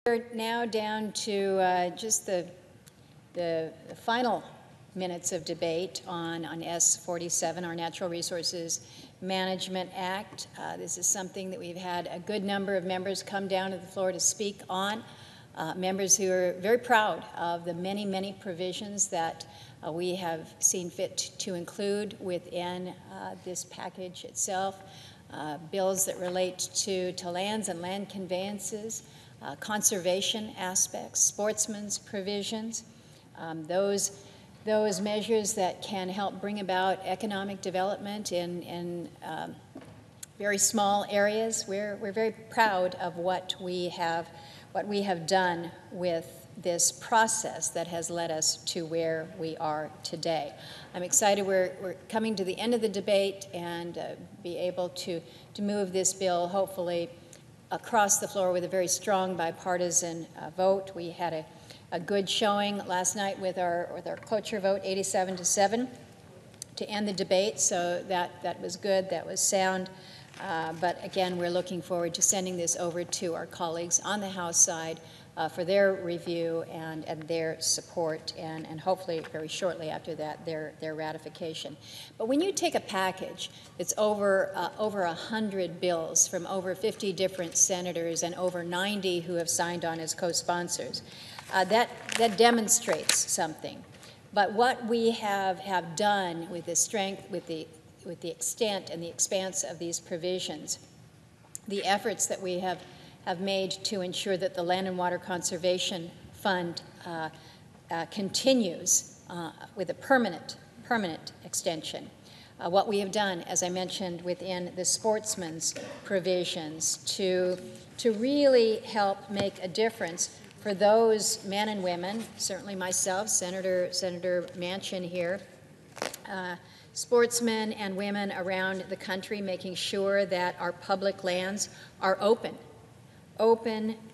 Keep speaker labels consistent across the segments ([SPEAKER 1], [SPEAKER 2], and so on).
[SPEAKER 1] We're now down to just the final minutes of debate on S47, our Natural Resources Management Act. This is something that we've had a good number of members come down to the floor to speak on, members who are very proud of the many, many provisions that we have seen fit to include within this package itself, bills that relate to lands and land conveyances, conservation aspects, sportsmen's provisions, those measures that can help bring about economic development in very small areas. We're very proud of what we have done with this process that has led us to where we are today. I'm excited we're coming to the end of the debate and be able to move this bill hopefully across the floor with a very strong bipartisan vote. We had a good showing last night with our cloture vote, 87-7, to end the debate. So that was good, that was sound. But again, we're looking forward to sending this over to our colleagues on the House side for their review and their support, and hopefully very shortly after that, their ratification. But when you take a package that's over 100 bills from over 50 different senators and over 90 who have signed on as co-sponsors, that demonstrates something. But what we have done with the strength, with the extent and the expanse of these provisions, the efforts that we have made to ensure that the Land and Water Conservation Fund continues with a permanent extension. What we have done, as I mentioned, within the sportsmen's provisions to really help make a difference for those men and women, certainly myself, Senator Manchin here, sportsmen and women around the country, making sure that our public lands are open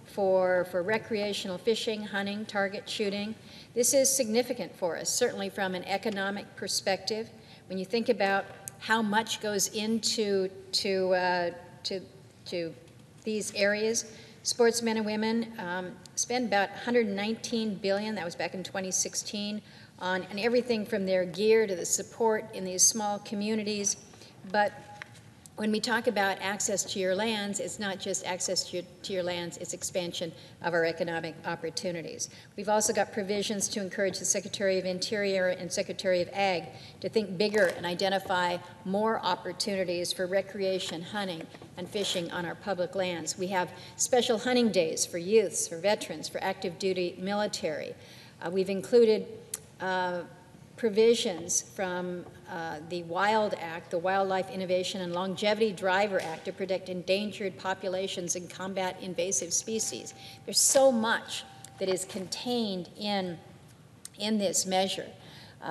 [SPEAKER 1] for recreational fishing, hunting, target shooting. This is significant for us, certainly from an economic perspective. When you think about how much goes into these areas, sportsmen and women spend about $119 billion, that was back in 2016, on everything from their gear to the support in these small communities. But when we talk about access to your lands, it's not just access to your lands, it's expansion of our economic opportunities. We've also got provisions to encourage the Secretary of Interior and Secretary of Ag to think bigger and identify more opportunities for recreation, hunting, and fishing on our public lands. We have special hunting days for youths, for veterans, for active duty military. We've included provisions from the WILD Act, the Wildlife Innovation and Longevity Driver Act, to protect endangered populations and combat invasive species. There's so much that is contained in this measure.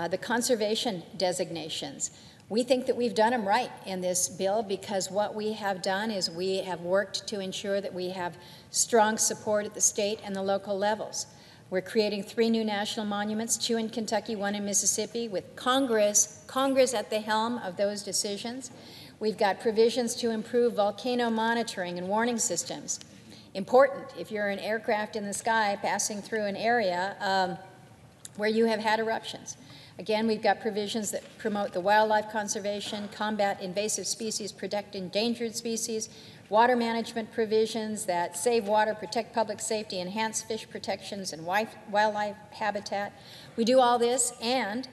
[SPEAKER 1] The conservation designations, we think that we've done them right in this bill, because what we have done is we have worked to ensure that we have strong support at the state and the local levels. We're creating 3 new national monuments, 2 in Kentucky, 1 in Mississippi, with Congress at the helm of those decisions. We've got provisions to improve volcano monitoring and warning systems. Important if you're an aircraft in the sky passing through an area where you have had eruptions. Again, we've got provisions that promote the wildlife conservation, combat invasive species, protect endangered species, water management provisions that save water, protect public safety, enhance fish protections and wildlife habitat. We do all this, and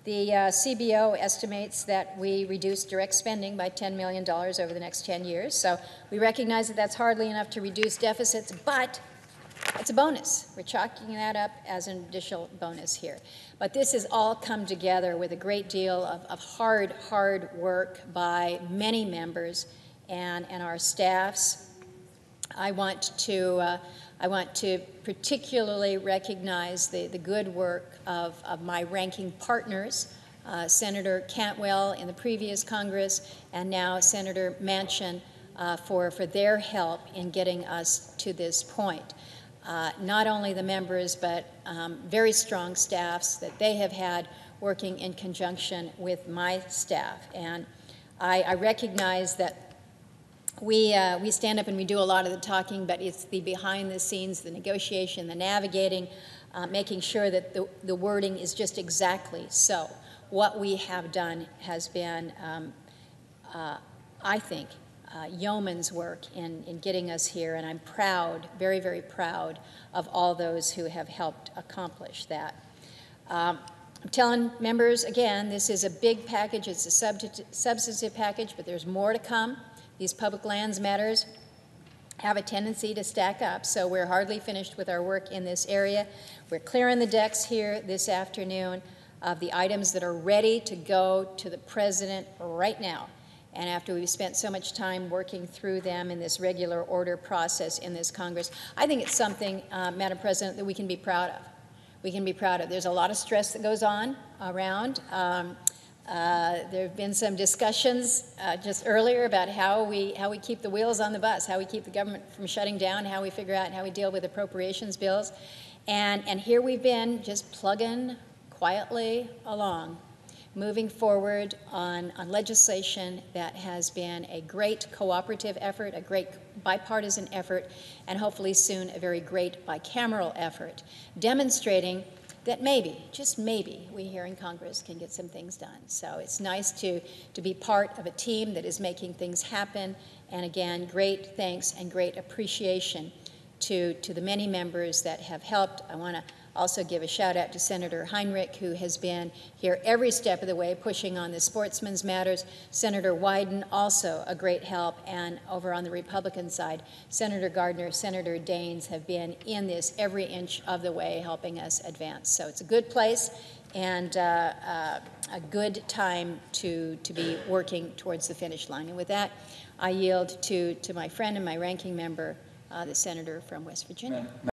[SPEAKER 1] the CBO estimates that we reduce direct spending by $10 million over the next 10 years. So we recognize that that's hardly enough to reduce deficits, but it's a bonus. We're chalking that up as an additional bonus here. But this has all come together with a great deal of hard work by many members and our staffs. I want to particularly recognize the good work of my ranking partners, Senator Cantwell in the previous Congress, and now Senator Manchin, for their help in getting us to this point. Not only the members, but very strong staffs that they have had working in conjunction with my staff. And I recognize that we stand up and we do a lot of the talking, but it's the behind the scenes, the negotiation, the navigating, making sure that the wording is just exactly so. What we have done has been, I think, yeoman's work in getting us here, and I'm proud, very, very proud of all those who have helped accomplish that. I'm telling members, again, this is a big package. It's a substantive package, but there's more to come. These public lands matters have a tendency to stack up, so we're hardly finished with our work in this area. We're clearing the decks here this afternoon of the items that are ready to go to the President right now. And after we've spent so much time working through them in this regular order process in this Congress, I think it's something, Madam President, that we can be proud of. We can be proud of. There's a lot of stress that goes on around. There have been some discussions just earlier about how we keep the wheels on the bus, how we keep the government from shutting down, how we figure out how we deal with appropriations bills. And here we've been just plugging quietly along, moving forward on legislation that has been a great cooperative effort, a great bipartisan effort, and hopefully soon a very great bicameral effort, demonstrating that maybe, just maybe, we here in Congress can get some things done. So it's nice to be part of a team that is making things happen. And again, great thanks and great appreciation to the many members that have helped. I want to also give a shout out to Senator Heinrich, who has been here every step of the way pushing on the sportsmen's matters. Senator Wyden, also a great help. And over on the Republican side, Senator Gardner, Senator Daines have been in this every inch of the way helping us advance. So it's a good place and a good time to be working towards the finish line. And with that, I yield to my friend and my ranking member, the senator from West Virginia.